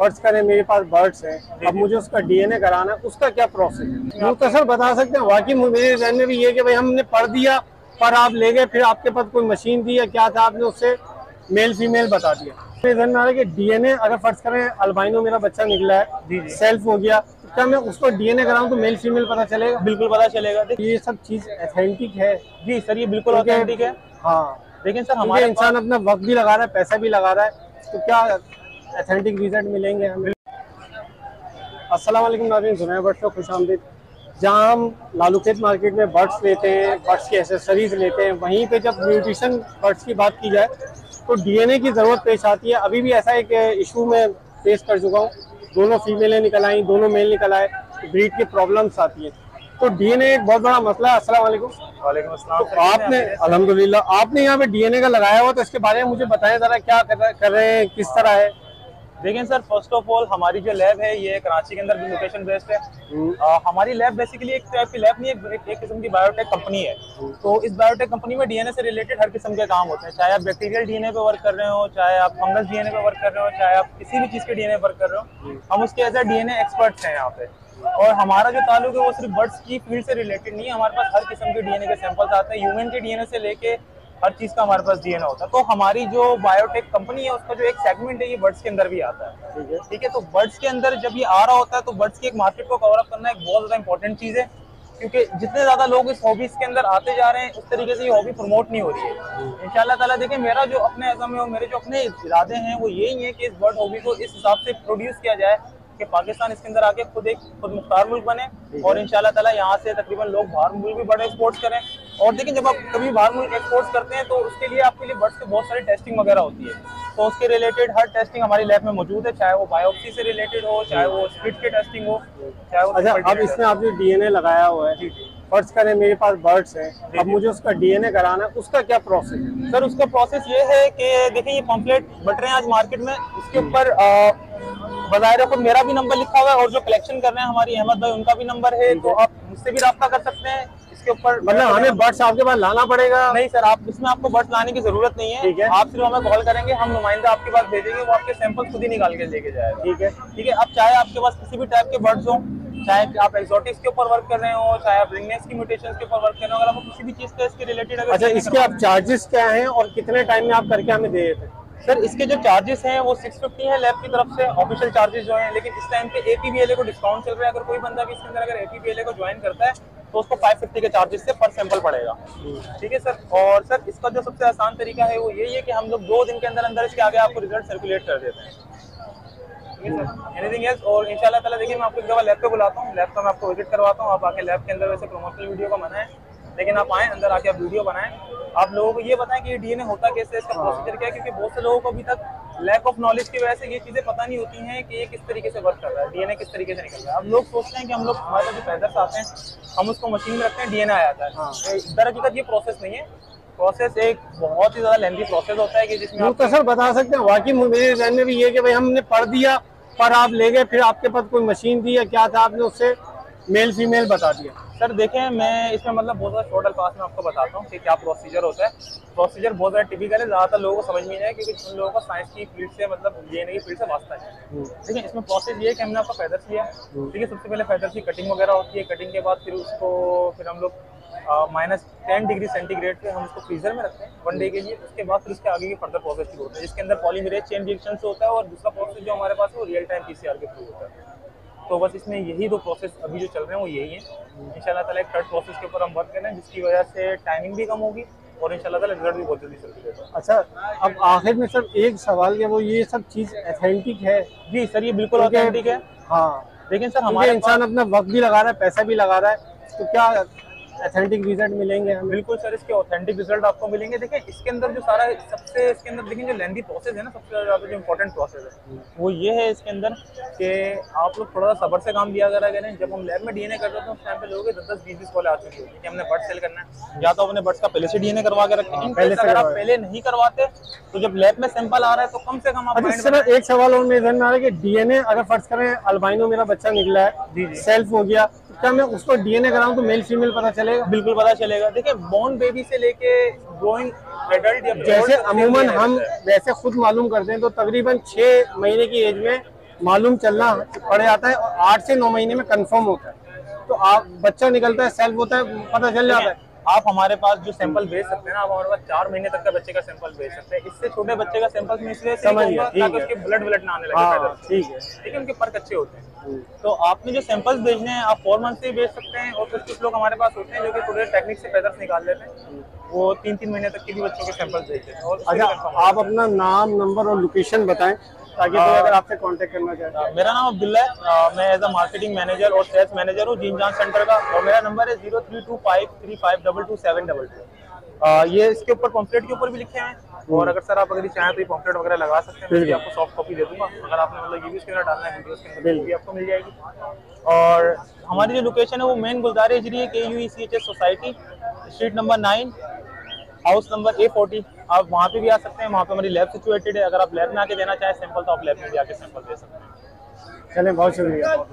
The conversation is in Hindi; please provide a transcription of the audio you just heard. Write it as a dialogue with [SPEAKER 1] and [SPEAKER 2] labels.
[SPEAKER 1] फर्ज करें मेरे पास बर्ड्स हैं, अब मुझे उसका डीएनए कराना है, उसका क्या प्रोसेस है? मुख्तसर बता सकते हैं? वाकई मेरे जहन में भी ये कि भाई हमने पढ़ दिया पर आप ले गए, फिर आपके पास कोई मशीन दी या क्या था, आपने उससे मेल फीमेल बता दिया। मेरे जहन में आ रहा है कि डीएनए अगर फर्ज करें अल्बाइनो मेरा बच्चा निकला है, सेल्फ हो गया, तो क्या मैं उसको डीएनए कराऊं तो मेल फीमेल पता चलेगा?
[SPEAKER 2] बिल्कुल पता चलेगा।
[SPEAKER 1] ये सब चीज ऑथेंटिक है
[SPEAKER 2] जी सर, ये बिल्कुल ऑथेंटिक है।
[SPEAKER 1] हाँ,
[SPEAKER 2] लेकिन सर हमारे
[SPEAKER 1] इंसान अपना वक्त भी लगा रहा है, पैसा भी लगा रहा है, तो क्या ऑथेंटिक रिजल्ट मिलेंगे हमें? अस्सलाम वालेकुम नाज़रीन, जुनैद बर्ड्स को खुशामदीद। जहाँ हम लालूखेत मार्केट में बर्ड्स लेते हैं, बर्ड्स की एसेसरीज लेते हैं, वहीं पे जब न्यूट्रिशन बर्ड्स की बात की जाए तो डीएनए की ज़रूरत पेश आती है। अभी भी ऐसा एक इशू में फेस कर चुका हूँ, दोनों फीमेलें निकल आई, दोनों मेल निकल आए, ब्रीड की प्रॉब्लम्स आती है, तो डीएनए एक बहुत बड़ा मसला है। अस्सलाम वालेकुम।
[SPEAKER 2] वालेकुम अस्सलाम।
[SPEAKER 1] तो आपने अल्हम्दुलिल्लाह आपने यहाँ पे डीएनए का लगाया हुआ, तो इसके बारे में मुझे बताएं जरा, क्या कर रहे हैं, किस तरह है?
[SPEAKER 2] देखिए सर, फर्स्ट ऑफ ऑल हमारी जो लैब है ये कराची के अंदर भी लोकेशन बेस्ड है। हमारी लैब बेसिकली एक टाइप की लैब नहीं है, एक किस्म की बायोटेक कंपनी है। तो इस बायोटेक कंपनी में डीएनए से रिलेटेड हर किस्म के काम होते हैं, चाहे आप बैक्टीरियल डीएनए पे वर्क कर रहे हो, चाहे आप फंगस डीएनए पे वर्क कर रहे हो, चाहे आप किसी भी चीज़ के डीएनए वर्क कर रहे हो, हम उसके एज ए डीएनए एक्सपर्ट्स हैं यहाँ पे। और हमारा जो ताल्लुक है वो सिर्फ बर्ड्स की फील्ड से रिलेटेड नहीं है, हमारे पास हर किस्म के डीएनए के सैंपल्स आते हैं, ह्यूमन के डीएनए से लेके हर चीज का हमारे पास डीएनए होता है। तो हमारी जो बायोटेक कंपनी है उसका जो एक सेगमेंट है ये बर्ड्स के अंदर भी आता है। ठीक है, तो बर्ड्स के अंदर जब ये आ रहा होता है तो बर्ड्स की एक मार्केट को कवर अप करना एक बहुत ज्यादा इंपॉर्टेंट चीज है, क्योंकि जितने ज्यादा लोग इस हॉबीज के अंदर आते जा रहे हैं उस तरीके से ये हॉबी प्रमोट नहीं हो रही है। इंशाल्लाह ताला देखिए, मेरा जो अपने अज़म है और मेरे जो अपने इरादे हैं वो यही है कि इस बर्ड हॉबी को इस हिसाब से प्रोड्यूस किया जाए कि पाकिस्तान इसके अंदर आके खुद मुख्तार मुल्क बने, और इंशाल्लाह ताला यहाँ से तकरीबन लोग बाहर मुल्क भी बड़े एक्सपोर्ट्स करें। और देखिए, जब आप कभी बाहर मुल्क एक्सपोर्ट्स करते हैं तो उसके लिए आपके लिए बर्ड्स के बहुत सारी टेस्टिंग वगैरह होती है, तो उसके रिलेटेड हर टेस्टिंग हमारी लैब में मौजूद है, चाहे वो बायोप्सी से रिलेटेड हो, चाहे वो स्प्लिट की टेस्टिंग हो, चाहे वो।
[SPEAKER 1] अच्छा, अब इसमें आपने डीएनए लगाया हुआ है, फर्ज करें मेरे पास बर्ड्स हैं, अब मुझे उसका डीएनए कराना है, उसका क्या प्रोसेस है?
[SPEAKER 2] सर उसका प्रोसेस ये है कि देखिए, ये पम्फलेट बट रहे हैं आज मार्केट में, इसके ऊपर बज़ाहिर खुद मेरा भी नंबर लिखा हुआ है और जो कलेक्शन कर रहे हैं हमारी अहमद भाई उनका भी नंबर है, तो आप मुझसे भी राब्ता कर सकते हैं इसके ऊपर।
[SPEAKER 1] मतलब हमें बर्ड्स आपके पास लाना पड़ेगा?
[SPEAKER 2] नहीं सर, आप इसमें आपको बर्ड्स लाने की जरूरत नहीं है,
[SPEAKER 1] ठीक है।
[SPEAKER 2] आप सिर्फ हमें कॉल करेंगे, हम नुमाइंदा आपके पास भेजेंगे, वो आपके सैंपल खुद ही निकाल के लेके जाएगा।
[SPEAKER 1] ठीक है,
[SPEAKER 2] ठीक है। अब चाहे आपके पास किसी भी टाइप के बर्ड्स हो, चाहे आप एक्सोटिक्स के ऊपर वर्क कर रहे हो, चाहे आप रिंगनेस की म्यूटेशंस के ऊपर वर्क कर रहे हो, अगर आपको किसी भी चीज का इसके रिलेटेड अगर।
[SPEAKER 1] अच्छा, इसके आप चार्जेस क्या हैं और कितने टाइम में आप करके हमें दे देते हैं?
[SPEAKER 2] सर इसके जो चार्जेस हैं वो 650 है लैब की तरफ से, ऑफिशियल चार्जेस जो हैं, लेकिन इस टाइम पे APBLA को डिस्काउंट चल रहा है, अगर कोई बंदा भी इसके अंदर अगर APBLA को ज्वाइन करता है तो उसको 550 के चार्जेस से पर सैंपल पड़ेगा। ठीक है सर। और सर इसका जो सबसे आसान तरीका है वो यही है कि हम लोग 2 दिन के अंदर अंदर इसके आगे आपको रिजल्ट सर्कुलेट कर देते हैं। Anything else? और इंशाल्लाह ताला देखिए, मैं आपको एक दफा लैब पे बुलाता हूँ, लैब का मैं आपको विजिट करवाता हूँ, आप आके लैब के अंदर वैसे प्रमोशनल वीडियो का मना है, लेकिन आप आए अंदर आके आप वीडियो बनाएं, आप लोगों को ये बताएं कि ये डीएनए होता कैसे है, इसका प्रोसीजर क्या है, क्योंकि बहुत से लोगों को अभी तक लैक ऑफ नॉलेज की वजह से ये चीजें पता नहीं होती हैं कि ये किस तरीके से वर्क कर रहा है, डीएनए किस तरीके से निकल रहा है। अब लोग सोचते हैं कि हम लोग हमारे जो फैदर्स आते हैं हम उसको मशीन में रखते हैं, डीएनए आ जाता है। दर हकीकत ये प्रोसेस नहीं है, प्रोसेस एक बहुत ही ज्यादा लेंथी प्रोसेस होता है कि जिसमें
[SPEAKER 1] मुख्तसर बता सकते हैं? वाकई मेरे जहन में भी ये कि भाई हमने पढ़ दिया पर आप ले गए, फिर आपके पास कोई मशीन दी या क्या था, आपने उससे मेल फीमेल बता दिया।
[SPEAKER 2] सर देखें, मैं इसमें मतलब बहुत ज़्यादा शॉर्ट पास में आपको बताता हूँ कि क्या प्रोसीजर होता है। प्रोसीजर बहुत ज़्यादा टिपिकल है, ज़्यादातर लोगों को समझ में नहीं आए क्योंकि उन लोगों को साइंस की फील्ड से मतलब डीएनए की फील्ड से वास्ता है। देखिए, इसमें प्रोसेस ये है कि हमने आपका फैदर्स लिया, ठीक है, सबसे पहले फैदर्स की कटिंग वगैरह होती है, कटिंग के बाद फिर उसको फिर हम लोग -10 डिग्री सेंटीग्रेड पे हम उसको फ्रीजर में रखते हैं 1 डे के लिए। उसके बाद फिर उसके आगे की फर्दर प्रोसेस शुरू होता है, जिसके अंदर पॉलीमरेज चेन रिएक्शन से होता है, और दूसरा प्रोसेस जो हमारे पास है वो रियल टाइम PCR के थ्रू होता है। तो बस इसमें यही 2 प्रोसेस अभी जो चल रहे हैं वो यही है। इंशाल्लाह ताला एक थर्ड प्रोसेस के ऊपर हम वर्क कर रहे हैं, जिसकी वजह से टाइमिंग भी कम होगी और इंशाल्लाह ताला रिजल्ट भी बहुत जल्दी सर्कुलेट होगा।
[SPEAKER 1] अच्छा, अब आखिर में सर एक सवाल है, वो ये सब चीज ऑथेंटिक है?
[SPEAKER 2] जी सर, ये बिल्कुल ऑथेंटिक है।
[SPEAKER 1] हाँ,
[SPEAKER 2] लेकिन सर हमारे
[SPEAKER 1] इंसान अपना वक्त भी लगा रहा है, पैसा भी लगा रहा है, तो क्या ऑथेंटिक रिजल्ट मिलेंगे हमें?
[SPEAKER 2] बिल्कुल सर, इसके ऑथेंटिक रिजल्ट आपको मिलेंगे। देखिए, इसके अंदर जो सारा सबसे इसके अंदर देखिए जो लेंथी प्रोसेस है ना, सबसे ज़्यादा जो इम्पोर्टेंट प्रोसेस है वो ये है इसके अंदर कि आप लोग थोड़ा सा सब्र से काम लिया करें। जब हम लैब में डीएनए करते हैं तो उस टाइम पे लोगों के 10-20 कॉल आ चुकी होती है कि हमने बर्ड सेल करना है, या तो अपने बर्ड्स का पहले से डीएनए करवा के रखें। अगर आप पहले नहीं करवाते तो जब लैब में सैंपल आ रहा है तो कम से कम आप।
[SPEAKER 1] एक सवाल और मेरे ध्यान में आ रहा है कि डीएनए अगर फर्ज करें अल्बाइनो मेरा बच्चा निकला है, सेल्फ हो गया, क्या मैं उसको डीएनए कराऊं तो मेल फीमेल पता चलेगा?
[SPEAKER 2] बिल्कुल पता चलेगा। देखिए, बोर्न बेबी से लेके ग्रोइंग एडल्ट या
[SPEAKER 1] जैसे अमूमन हम वैसे खुद मालूम करते हैं तो तकरीबन 6 महीने की एज में मालूम चलना पड़ जाता है और 8 से 9 महीने में कंफर्म होता है। तो आप बच्चा निकलता है, सेल्फ होता है, पता चल जाता है।
[SPEAKER 2] आप हमारे पास जो सैंपल भेज सकते हैं ना, आप हमारे पास 4 महीने तक का बच्चे का सैंपल भेज सकते हैं। इससे छोटे बच्चे का सैंपल में इसलिए
[SPEAKER 1] समझ गया, ठीक
[SPEAKER 2] ताकि
[SPEAKER 1] है।
[SPEAKER 2] उसके ब्लड ना आने लगे।
[SPEAKER 1] हाँ ठीक है।
[SPEAKER 2] लेकिन उनके पर्क अच्छे होते हैं। तो आपने जो सैंपल्स भेजने हैं आप 4 मंथ से ही भेज सकते हैं, और कुछ लोग हमारे पास होते हैं जो कि थोड़े टेक्निक से फेदर्स निकाल लेते हैं, वो 3-3 महीने तक के भी बच्चों के सैंपल्स भेजते हैं। और
[SPEAKER 1] अच्छा, आप अपना नाम, नंबर और लोकेशन बताएं ताकि कोई अगर आपसे कांटेक्ट करना चाहे।
[SPEAKER 2] मेरा नाम अब्दुल्ला है, मैं एज अ मार्केटिंग मैनेजर और सेल्स मैनेजर हूँ जीन जान सेंटर का, और मेरा नंबर है 032535222722। ये इसके ऊपर पॉम्पलेट के ऊपर भी लिखे हैं, और अगर सर आप अगर चाहें तो ये पॉम्पलेट वगैरह लगा सकते हैं, मैं भी आपको सॉफ्ट कॉपी दे दूंगा। अगर आपने मतलब वीडियोस के अंदर डालना है, वीडियोस के अंदर भी आपको मिल जाएगी। और हमारी जो लोकेशन है वो मेन गुलदार एजरी है, KUECHS society, street number 9, house number A40। आप वहाँ पे भी आ सकते हैं, वहाँ पे हमारी लैब सिचुएटेड है। अगर आप लैब में आके देना चाहें सैंपल तो आप लैब में भी आके सैंपल दे सकते हैं।
[SPEAKER 1] चलें, बहुत शुक्रिया।